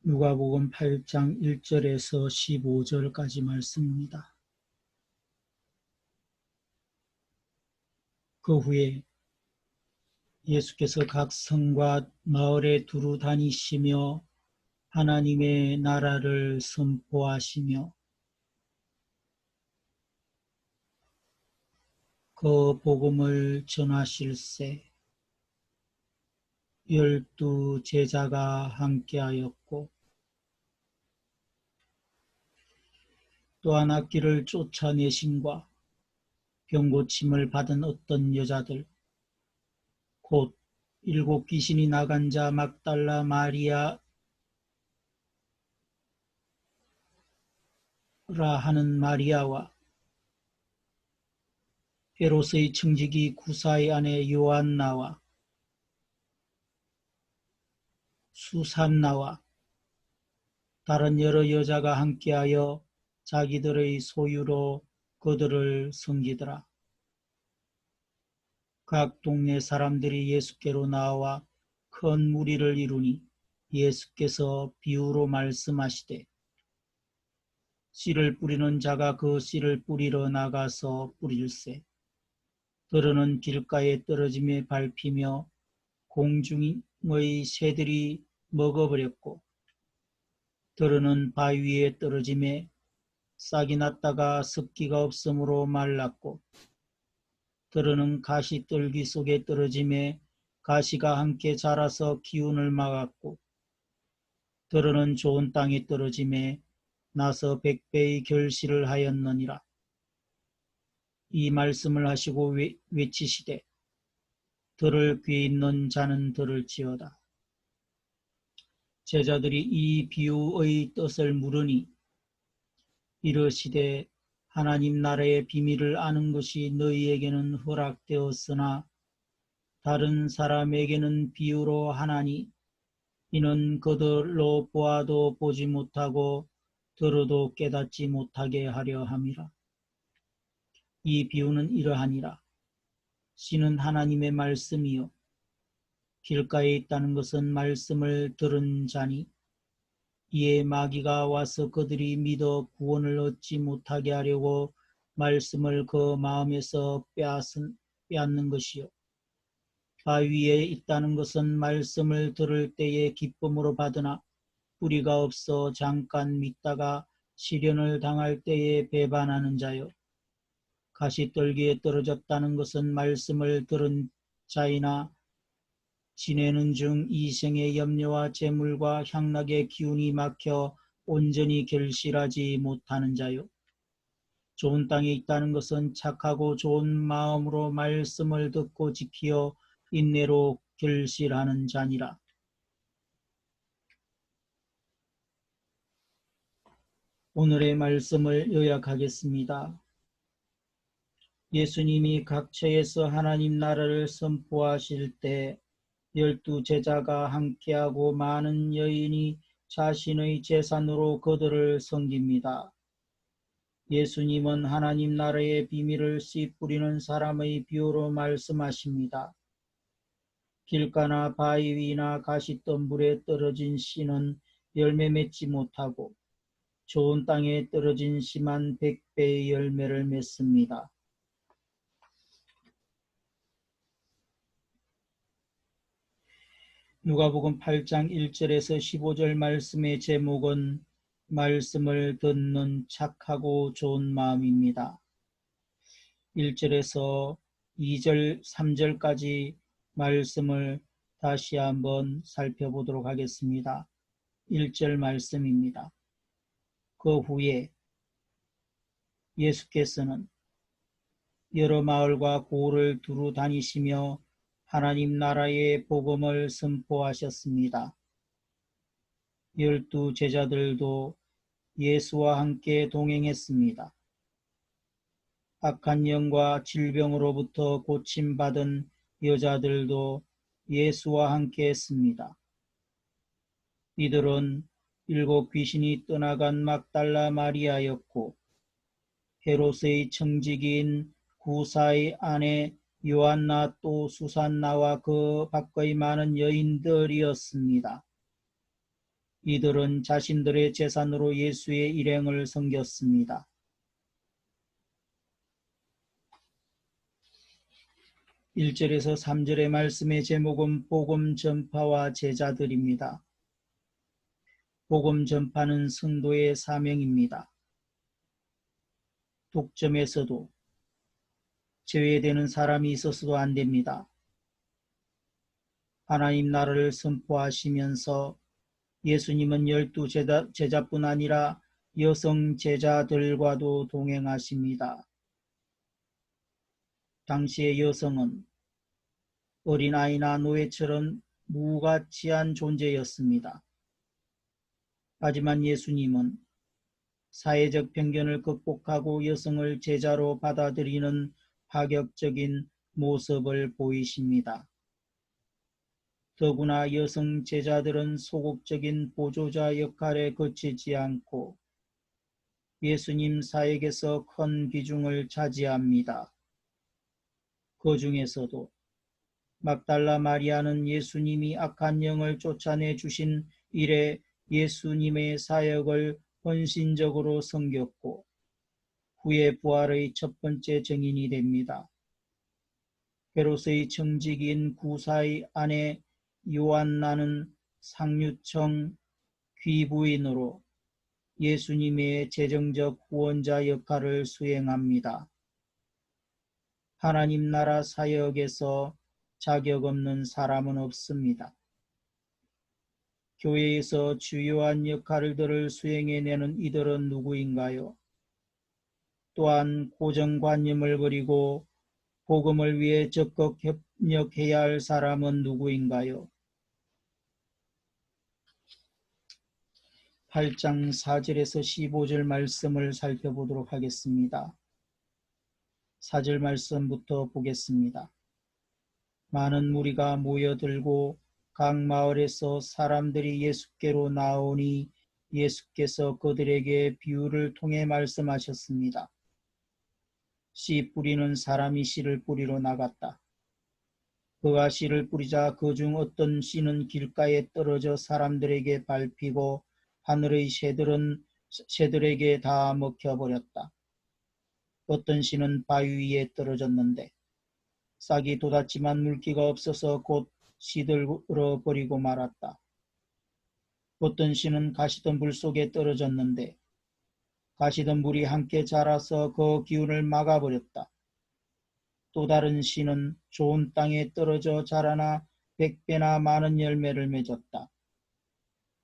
누가복음 8장 1절에서 15절까지 말씀입니다. 그 후에 예수께서 각 성과 마을에 두루 다니시며 하나님의 나라를 선포하시며 그 복음을 전하실세 12 제자가 함께하였고 또한 악귀를 쫓아내심과 병고침을 받은 어떤 여자들 곧 7 귀신이 나간 자 막달라 마리아라 하는 마리아와 헤롯의 청지기 구사의 아내 요한나와 수산나와 다른 여러 여자가 함께하여 자기들의 소유로 그들을 섬기더라. 각 동네 사람들이 예수께로 나와 큰 무리를 이루니 예수께서 비유로 말씀하시되 씨를 뿌리는 자가 그 씨를 뿌리러 나가서 뿌릴세. 들으는 길가에 떨어짐에 밟히며 공중의 새들이 먹어버렸고 들으는 바위 위에 떨어짐에 싹이 났다가 습기가 없으므로 말랐고 들으는 가시떨기 속에 떨어짐에 가시가 함께 자라서 기운을 막았고 들으는 좋은 땅에 떨어짐에 나서 100배의 결실을 하였느니라. 이 말씀을 하시고 외치시되 들을 귀 있는 자는 들을지어다. 제자들이 이 비유의 뜻을 물으니 이르시되 하나님 나라의 비밀을 아는 것이 너희에게는 허락되었으나 다른 사람에게는 비유로 하나니 이는 그들로 보아도 보지 못하고 들어도 깨닫지 못하게 하려 함이라. 이 비유는 이러하니라. 씨는 하나님의 말씀이요 길가에 있다는 것은 말씀을 들은 자니 이에 마귀가 와서 그들이 믿어 구원을 얻지 못하게 하려고 말씀을 그 마음에서 빼앗는 것이요 바위에 있다는 것은 말씀을 들을 때에 기쁨으로 받으나 뿌리가 없어 잠깐 믿다가 시련을 당할 때에 배반하는 자요 가시떨기에 떨어졌다는 것은 말씀을 들은 자이나 지내는 중 이생의 염려와 재물과 향락의 기운이 막혀 온전히 결실하지 못하는 자요. 좋은 땅에 있다는 것은 착하고 좋은 마음으로 말씀을 듣고 지키어 인내로 결실하는 자니라. 오늘의 말씀을 요약하겠습니다. 예수님이 각처에서 하나님 나라를 선포하실 때 12 제자가 함께하고 많은 여인이 자신의 재산으로 그들을 섬깁니다. 예수님은 하나님 나라의 비밀을 씨 뿌리는 사람의 비유로 말씀하십니다. 길가나 바위 위나 가시덤불에 떨어진 씨는 열매 맺지 못하고 좋은 땅에 떨어진 씨만 100배의 열매를 맺습니다. 누가복음 8장 1절에서 15절 말씀의 제목은 말씀을 듣는 착하고 좋은 마음입니다. 1절에서 2절, 3절까지 말씀을 다시 한번 살펴보도록 하겠습니다. 1절 말씀입니다. 그 후에 예수께서는 여러 마을과 고을을 두루 다니시며 하나님 나라의 복음을 선포하셨습니다. 12 제자들도 예수와 함께 동행했습니다. 악한 영과 질병으로부터 고침받은 여자들도 예수와 함께 했습니다. 이들은 7 귀신이 떠나간 막달라 마리아였고 헤롯의 청지기인 구사의 아내 요한나 또 수산나와 그 밖의 많은 여인들이었습니다. 이들은 자신들의 재산으로 예수의 일행을 섬겼습니다. 1절에서 3절의 말씀의 제목은 복음 전파와 제자들입니다. 복음 전파는 성도의 사명입니다. 독점에서도 제외되는 사람이 있어서도 안 됩니다. 하나님 나라를 선포하시면서 예수님은 12 제자뿐 아니라 여성 제자들과도 동행하십니다. 당시의 여성은 어린아이나 노예처럼 무가치한 존재였습니다. 하지만 예수님은 사회적 편견을 극복하고 여성을 제자로 받아들이는 파격적인 모습을 보이십니다. 더구나 여성 제자들은 소극적인 보조자 역할에 그치지 않고 예수님 사역에서 큰 비중을 차지합니다. 그 중에서도 막달라 마리아는 예수님이 악한 영을 쫓아내 주신 이래 예수님의 사역을 헌신적으로 섬겼고 후에 부활의 첫 번째 증인이 됩니다. 헤롯의 청직인 구사의 아내 요한나는 상류청 귀부인으로 예수님의 재정적 후원자 역할을 수행합니다. 하나님 나라 사역에서 자격 없는 사람은 없습니다. 교회에서 주요한 역할들을 수행해내는 이들은 누구인가요? 또한 고정관념을 버리고 복음을 위해 적극 협력해야 할 사람은 누구인가요? 8장 4절에서 15절 말씀을 살펴보도록 하겠습니다. 4절 말씀부터 보겠습니다. 많은 무리가 모여들고 각 마을에서 사람들이 예수께로 나오니 예수께서 그들에게 비유를 통해 말씀하셨습니다. 씨 뿌리는 사람이 씨를 뿌리러 나갔다. 그가 씨를 뿌리자 그 중 어떤 씨는 길가에 떨어져 사람들에게 밟히고 하늘의 새들에게 다 먹혀버렸다. 어떤 씨는 바위 위에 떨어졌는데 싹이 돋았지만 물기가 없어서 곧 시들어 버리고 말았다. 어떤 씨는 가시던 불 속에 떨어졌는데 가시던 물이 함께 자라서 그 기운을 막아버렸다. 또 다른 씨는 좋은 땅에 떨어져 자라나 100배나 많은 열매를 맺었다.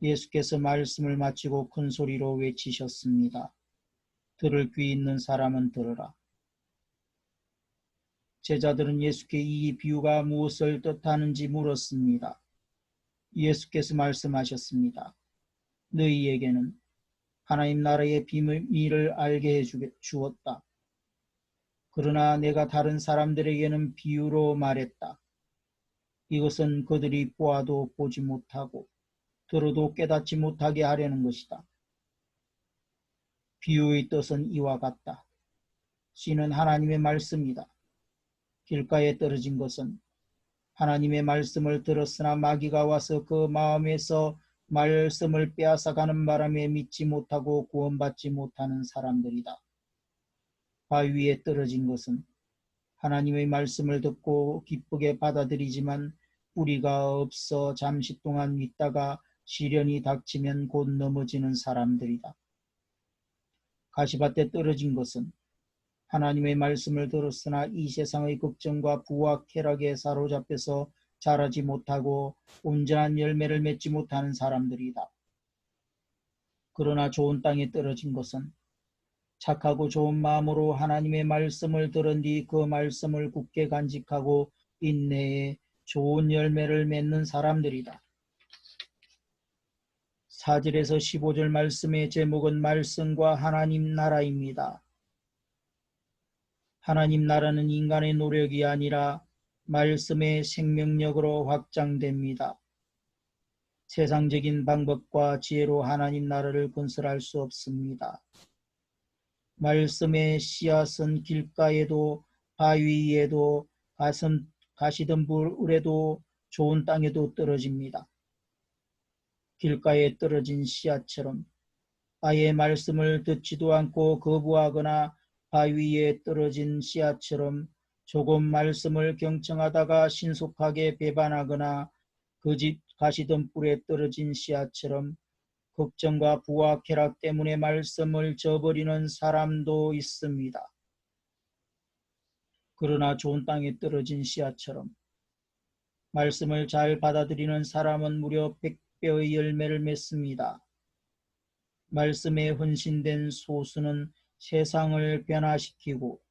예수께서 말씀을 마치고 큰 소리로 외치셨습니다. 들을 귀 있는 사람은 들으라. 제자들은 예수께 이 비유가 무엇을 뜻하는지 물었습니다. 예수께서 말씀하셨습니다. 너희에게는 하나님 나라의 비밀을 알게 해주었다. 그러나 내가 다른 사람들에게는 비유로 말했다. 이것은 그들이 보아도 보지 못하고 들어도 깨닫지 못하게 하려는 것이다. 비유의 뜻은 이와 같다. 씨는 하나님의 말씀이다. 길가에 떨어진 것은 하나님의 말씀을 들었으나 마귀가 와서 그 마음에서 말씀을 빼앗아가는 바람에 믿지 못하고 구원받지 못하는 사람들이다. 바위 위에 떨어진 것은 하나님의 말씀을 듣고 기쁘게 받아들이지만 뿌리가 없어 잠시 동안 믿다가 시련이 닥치면 곧 넘어지는 사람들이다. 가시밭에 떨어진 것은 하나님의 말씀을 들었으나 이 세상의 걱정과 부와 쾌락에 사로잡혀서 자라지 못하고 온전한 열매를 맺지 못하는 사람들이다. 그러나 좋은 땅에 떨어진 것은 착하고 좋은 마음으로 하나님의 말씀을 들은 뒤 그 말씀을 굳게 간직하고 인내에 좋은 열매를 맺는 사람들이다. 4절에서 15절 말씀의 제목은 말씀과 하나님 나라입니다. 하나님 나라는 인간의 노력이 아니라 말씀의 생명력으로 확장됩니다. 세상적인 방법과 지혜로 하나님 나라를 건설할 수 없습니다. 말씀의 씨앗은 길가에도 바위 위에도 가시던 불에도 좋은 땅에도 떨어집니다. 길가에 떨어진 씨앗처럼 아예 말씀을 듣지도 않고 거부하거나 바위에 떨어진 씨앗처럼 조금 말씀을 경청하다가 신속하게 배반하거나 거짓 가시덤불에 떨어진 씨앗처럼 걱정과 부와 쾌락 때문에 말씀을 저버리는 사람도 있습니다. 그러나 좋은 땅에 떨어진 씨앗처럼 말씀을 잘 받아들이는 사람은 무려 100배의 열매를 맺습니다. 말씀에 헌신된 소수는 세상을 변화시키고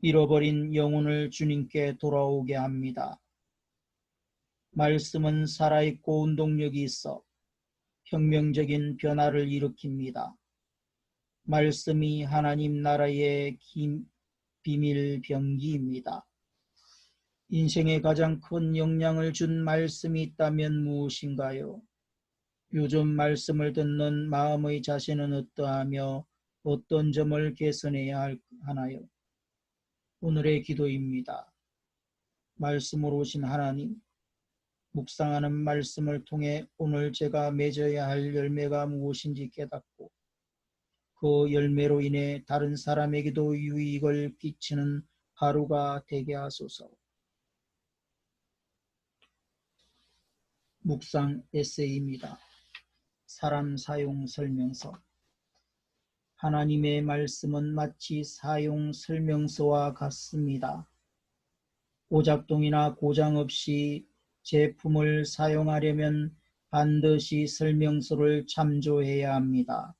잃어버린 영혼을 주님께 돌아오게 합니다. 말씀은 살아있고 운동력이 있어 혁명적인 변화를 일으킵니다. 말씀이 하나님 나라의 비밀 병기입니다. 인생에 가장 큰 영향을 준 말씀이 있다면 무엇인가요? 요즘 말씀을 듣는 마음의 자세는 어떠하며 어떤 점을 개선해야 하나요? 오늘의 기도입니다. 말씀으로 오신 하나님, 묵상하는 말씀을 통해 오늘 제가 맺어야 할 열매가 무엇인지 깨닫고 그 열매로 인해 다른 사람에게도 유익을 끼치는 하루가 되게 하소서. 묵상 에세이입니다. 사람 사용 설명서. 하나님의 말씀은 마치 사용 설명서와 같습니다. 오작동이나 고장 없이 제품을 사용하려면 반드시 설명서를 참조해야 합니다.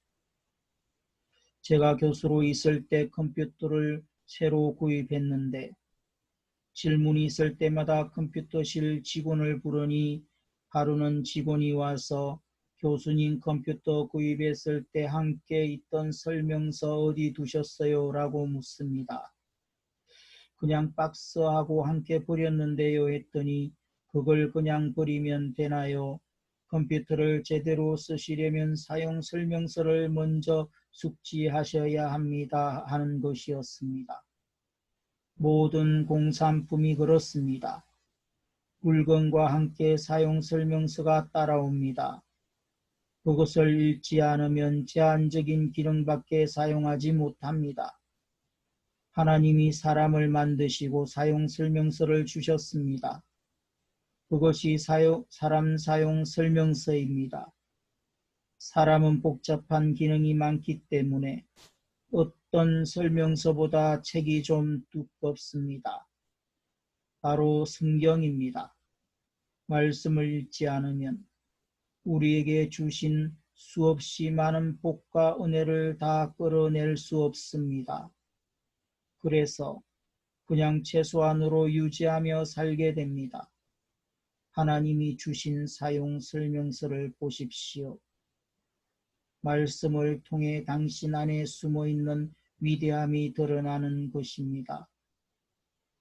제가 교수로 있을 때 컴퓨터를 새로 구입했는데 질문이 있을 때마다 컴퓨터실 직원을 부르니 하루는 직원이 와서 교수님 컴퓨터 구입했을 때 함께 있던 설명서 어디 두셨어요? 라고 묻습니다. 그냥 박스하고 함께 버렸는데요 했더니 그걸 그냥 버리면 되나요? 컴퓨터를 제대로 쓰시려면 사용 설명서를 먼저 숙지하셔야 합니다 하는 것이었습니다. 모든 공산품이 그렇습니다. 물건과 함께 사용 설명서가 따라옵니다. 그것을 읽지 않으면 제한적인 기능밖에 사용하지 못합니다. 하나님이 사람을 만드시고 사용 설명서를 주셨습니다. 그것이 사람 사용 설명서입니다. 사람은 복잡한 기능이 많기 때문에 어떤 설명서보다 책이 좀 두껍습니다. 바로 성경입니다. 말씀을 읽지 않으면 우리에게 주신 수없이 많은 복과 은혜를 다 끌어낼 수 없습니다. 그래서 그냥 최소한으로 유지하며 살게 됩니다. 하나님이 주신 사용 설명서를 보십시오. 말씀을 통해 당신 안에 숨어있는 위대함이 드러나는 것입니다.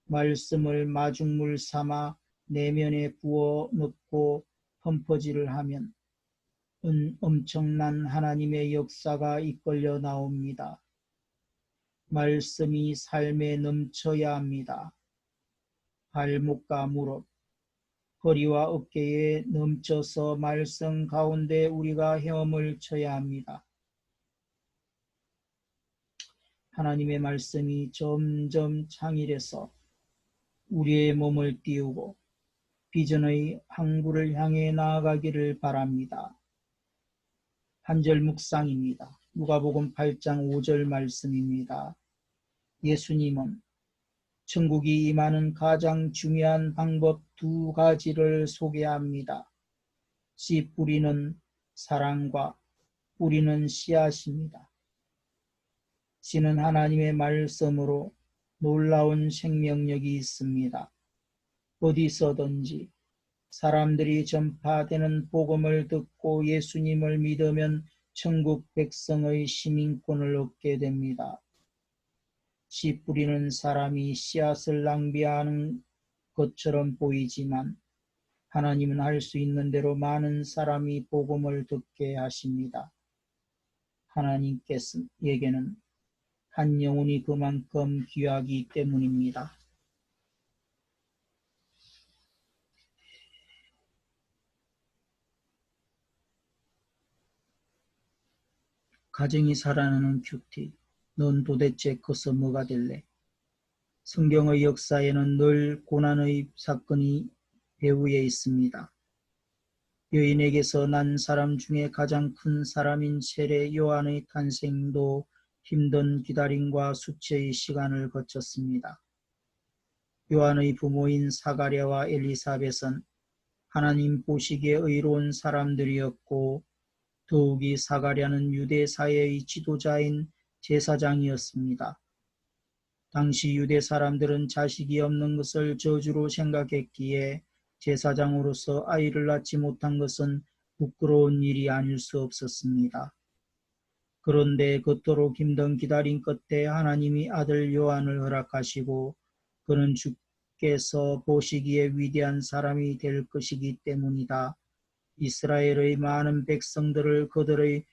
말씀을 마중물 삼아 내면에 부어 넣고 펌퍼질을 하면 엄청난 하나님의 역사가 이끌려 나옵니다. 말씀이 삶에 넘쳐야 합니다. 발목과 무릎, 허리와 어깨에 넘쳐서 말씀 가운데 우리가 헤엄을 쳐야 합니다. 하나님의 말씀이 점점 창일해서 우리의 몸을 띄우고 비전의 항구를 향해 나아가기를 바랍니다. 한 절 묵상입니다. 누가복음 8장 5절 말씀입니다. 예수님은 천국이 임하는 가장 중요한 방법 두 가지를 소개합니다. 씨 뿌리는 사랑과 뿌리는 씨앗입니다. 씨는 하나님의 말씀으로 놀라운 생명력이 있습니다. 어디서든지 사람들이 전파되는 복음을 듣고 예수님을 믿으면 천국 백성의 시민권을 얻게 됩니다. 씨 뿌리는 사람이 씨앗을 낭비하는 것처럼 보이지만 하나님은 할 수 있는 대로 많은 사람이 복음을 듣게 하십니다. 하나님께서에게는 한 영혼이 그만큼 귀하기 때문입니다. 가정이 살아나는 큐티. 넌 도대체 커서 뭐가 될래? 성경의 역사에는 늘 고난의 사건이 배후에 있습니다. 여인에게서 난 사람 중에 가장 큰 사람인 세례 요한의 탄생도 힘든 기다림과 수치의 시간을 거쳤습니다. 요한의 부모인 사가랴와 엘리사벳은 하나님 보시기에 의로운 사람들이었고 더욱이 사가랴는 유대 사회의 지도자인 제사장이었습니다. 당시 유대 사람들은 자식이 없는 것을 저주로 생각했기에 제사장으로서 아이를 낳지 못한 것은 부끄러운 일이 아닐 수 없었습니다. 그런데 그토록 힘든 기다림 끝에 하나님이 아들 요한을 허락하시고 그는 주께서 보시기에 위대한 사람이 될 것이기 때문이다. 이스라엘의 많은 백성들을 그들의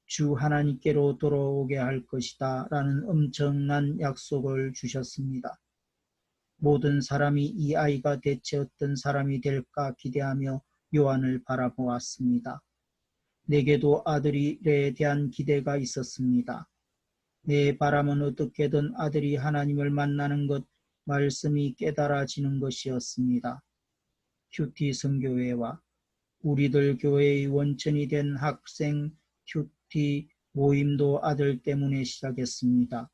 주 하나님께로 돌아오게 할 것이다. 라는 엄청난 약속을 주셨습니다. 모든 사람이 이 아이가 대체 어떤 사람이 될까 기대하며 요한을 바라보았습니다. 내게도 아들에 대한 기대가 있었습니다. 내 바람은 어떻게든 아들이 하나님을 만나는 것, 말씀이 깨달아지는 것이었습니다. 큐티 선교회와 우리들 교회의 원천이 된 학생 큐티 모임도 아들 때문에 시작했습니다.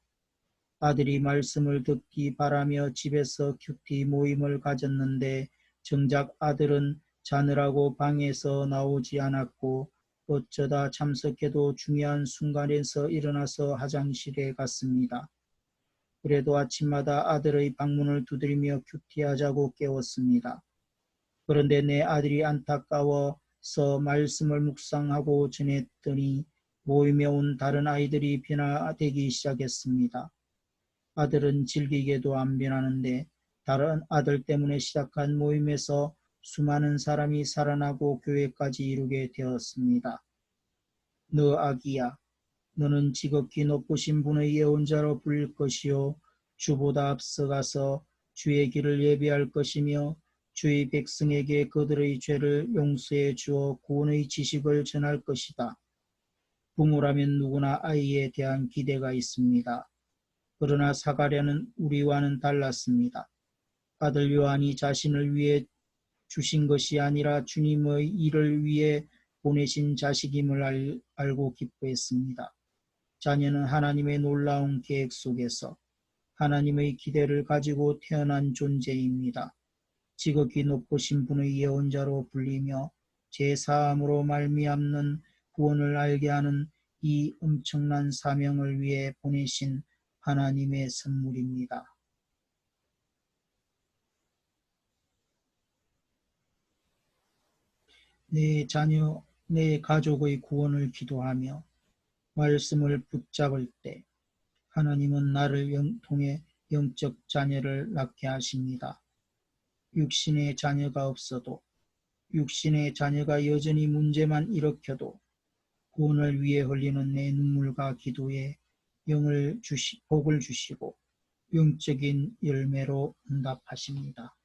아들이 말씀을 듣기 바라며 집에서 큐티 모임을 가졌는데 정작 아들은 자느라고 방에서 나오지 않았고 어쩌다 참석해도 중요한 순간에서 일어나서 화장실에 갔습니다. 그래도 아침마다 아들의 방문을 두드리며 큐티하자고 깨웠습니다. 그런데 내 아들이 안타까워서 말씀을 묵상하고 지냈더니 모임에 온 다른 아이들이 변화되기 시작했습니다. 아들은 즐기게도 안 변하는데 다른 아들 때문에 시작한 모임에서 수많은 사람이 살아나고 교회까지 이루게 되었습니다. 너 아기야, 너는 지극히 높으신 분의 예언자로 불릴 것이요 주보다 앞서가서 주의 길을 예비할 것이며 주의 백성에게 그들의 죄를 용서해 주어 구원의 지식을 전할 것이다. 부모라면 누구나 아이에 대한 기대가 있습니다. 그러나 사가랴는 우리와는 달랐습니다. 아들 요한이 자신을 위해 주신 것이 아니라 주님의 일을 위해 보내신 자식임을 알고 기뻐했습니다. 자녀는 하나님의 놀라운 계획 속에서 하나님의 기대를 가지고 태어난 존재입니다. 지극히 높으신 분의 예언자로 불리며 제4함으로 말미암는 구원을 알게 하는 이 엄청난 사명을 위해 보내신 하나님의 선물입니다. 내 자녀, 내 가족의 구원을 기도하며 말씀을 붙잡을 때 하나님은 나를 통해 영적 자녀를 낳게 하십니다. 육신의 자녀가 없어도 육신의 자녀가 여전히 문제만 일으켜도 구원을 위해 흘리는 내 눈물과 기도에 복을 주시고 영적인 열매로 응답하십니다.